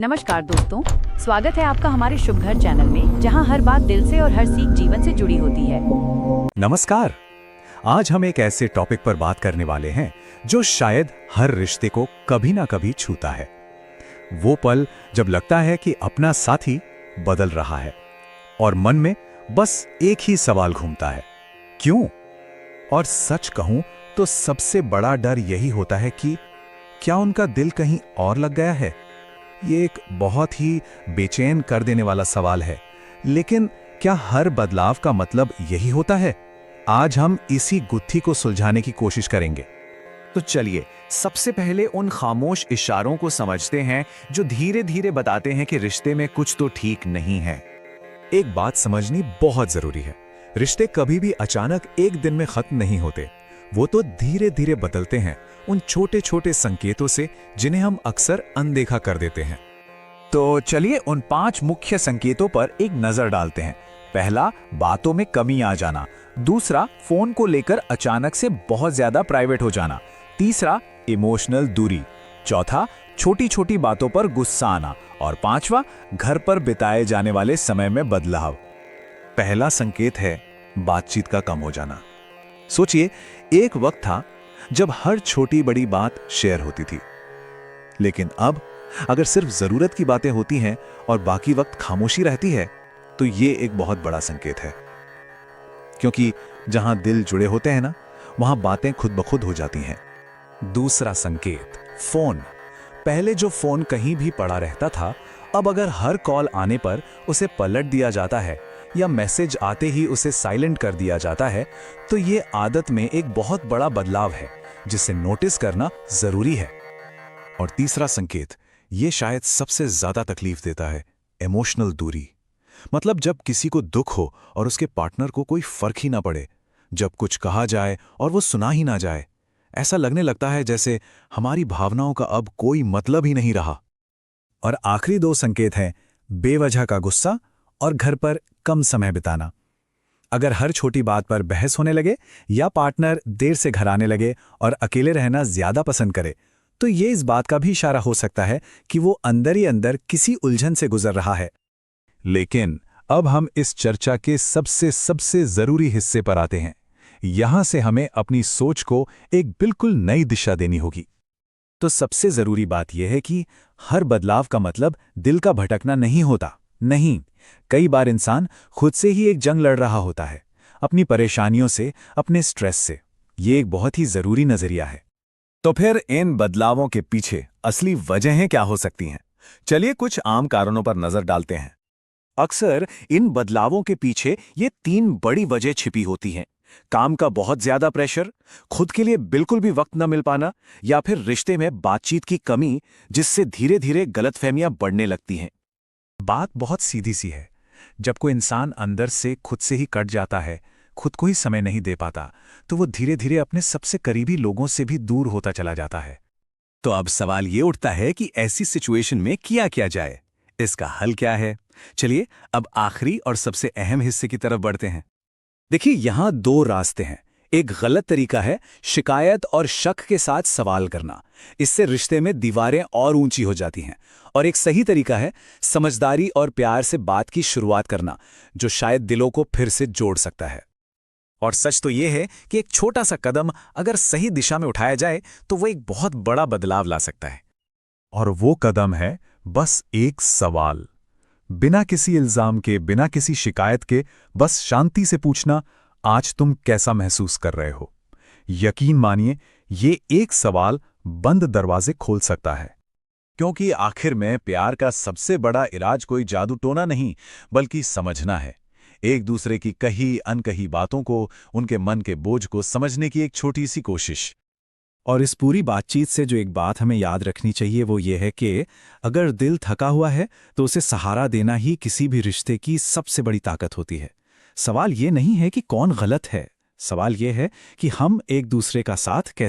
नमस्कार दोस्तों, स्वागत है आपका हमारे शुभ घर चैनल में, जहां हर बात दिल से और हर सीख जीवन से जुड़ी होती है। नमस्कार। आज हम एक ऐसे टॉपिक पर बात करने वाले हैं जो शायद हर रिश्ते को कभी ना कभी छूता है। वो पल जब लगता है कि अपना साथी बदल रहा है और मन में बस एक ही सवाल घूमता है, क्यों? और सच कहूं तो सबसे बड़ा डर यही होता है कि क्या उनका दिल कहीं और लग गया है। ये एक बहुत ही बेचैन कर देने वाला सवाल है, लेकिन क्या हर बदलाव का मतलब यही होता है? आज हम इसी गुत्थी को सुलझाने की कोशिश करेंगे। तो चलिए सबसे पहले उन खामोश इशारों को समझते हैं जो धीरे धीरे बताते हैं कि रिश्ते में कुछ तो ठीक नहीं है। एक बात समझनी बहुत जरूरी है, रिश्ते कभी भी अचानक एक दिन में खत्म नहीं होते। वो तो धीरे धीरे बदलते हैं, उन छोटे छोटे संकेतों से जिन्हें हम अक्सर अनदेखा कर देते हैं। तो चलिए उन 5 मुख्य संकेतों पर एक नजर डालते हैं। पहला, बातों में कमी आ जाना। दूसरा, फोन को लेकर अचानक से बहुत ज्यादा प्राइवेट हो जाना। तीसरा, इमोशनल दूरी। चौथा, छोटी छोटी बातों पर गुस्सा आना। और पांचवा, घर पर बिताए जाने वाले समय में बदलाव। पहला संकेत है बातचीत का कम हो जाना। सोचिए, एक वक्त था जब हर छोटी बड़ी बात शेयर होती थी, लेकिन अब अगर सिर्फ जरूरत की बातें होती हैं और बाकी वक्त खामोशी रहती है, तो ये एक बहुत बड़ा संकेत है। क्योंकि जहां दिल जुड़े होते हैं ना, वहां बातें खुद ब खुद हो जाती हैं। दूसरा संकेत, फोन। पहले जो फोन कहीं भी पड़ा रहता था, अब अगर हर कॉल आने पर उसे पलट दिया जाता है या मैसेज आते ही उसे साइलेंट कर दिया जाता है, तो ये आदत में एक बहुत बड़ा बदलाव है जिसे नोटिस करना जरूरी है। और तीसरा संकेत, ये शायद सबसे ज्यादा तकलीफ देता है, इमोशनल दूरी। मतलब जब किसी को दुख हो और उसके पार्टनर को कोई फर्क ही ना पड़े, जब कुछ कहा जाए और वो सुना ही ना जाए, ऐसा लगने लगता है जैसे हमारी भावनाओं का अब कोई मतलब ही नहीं रहा। और आखिरी 2 संकेत हैं बेवजह का गुस्सा और घर पर कम समय बिताना। अगर हर छोटी बात पर बहस होने लगे या पार्टनर देर से घर आने लगे और अकेले रहना ज्यादा पसंद करे, तो ये इस बात का भी इशारा हो सकता है कि वो अंदर ही अंदर किसी उलझन से गुजर रहा है। लेकिन अब हम इस चर्चा के सबसे जरूरी हिस्से पर आते हैं। यहां से हमें अपनी सोच को एक बिल्कुल नई दिशा देनी होगी। तो सबसे जरूरी बात यह है कि हर बदलाव का मतलब दिल का भटकना नहीं होता। नहीं, कई बार इंसान खुद से ही एक जंग लड़ रहा होता है, अपनी परेशानियों से, अपने स्ट्रेस से। ये एक बहुत ही जरूरी नजरिया है। तो फिर इन बदलावों के पीछे असली वजहें क्या हो सकती हैं? चलिए कुछ आम कारणों पर नजर डालते हैं। अक्सर इन बदलावों के पीछे ये 3 बड़ी वजह छिपी होती हैं। काम का बहुत ज्यादा प्रेशर, खुद के लिए बिल्कुल भी वक्त न मिल पाना, या फिर रिश्ते में बातचीत की कमी, जिससे धीरे धीरे गलतफहमियां बढ़ने लगती हैं। बात बहुत सीधी सी है। जब कोई इंसान अंदर से खुद से ही कट जाता है, खुद को ही समय नहीं दे पाता, तो वो धीरे धीरे अपने सबसे करीबी लोगों से भी दूर होता चला जाता है। तो अब सवाल ये उठता है कि ऐसी सिचुएशन में किया जाए? इसका हल क्या है? चलिए अब आखिरी और सबसे अहम हिस्से की तरफ बढ़ते हैं। देखिए, यहां 2 रास्ते हैं। एक गलत तरीका है शिकायत और शक के साथ सवाल करना। इससे रिश्ते में दीवारें और ऊंची हो जाती हैं। और एक सही तरीका है समझदारी और प्यार से बात की शुरुआत करना, जो शायद दिलों को फिर से जोड़ सकता है। और सच तो यह है कि एक छोटा सा कदम अगर सही दिशा में उठाया जाए, तो वो एक बहुत बड़ा बदलाव ला सकता है। और वो कदम है बस एक सवाल। बिना किसी इल्जाम के, बिना किसी शिकायत के, बस शांति से पूछना, आज तुम कैसा महसूस कर रहे हो? यकीन मानिए, ये एक सवाल बंद दरवाजे खोल सकता है। क्योंकि आखिर में प्यार का सबसे बड़ा इलाज कोई जादू टोना नहीं, बल्कि समझना है। एक दूसरे की कही अनकही बातों को, उनके मन के बोझ को समझने की एक छोटी सी कोशिश। और इस पूरी बातचीत से जो एक बात हमें याद रखनी चाहिए, वो ये है कि अगर दिल थका हुआ है, तो उसे सहारा देना ही किसी भी रिश्ते की सबसे बड़ी ताकत होती है। सवाल ये नहीं है कि कौन गलत है, सवाल ये है कि हम एक दूसरे का साथ कैसे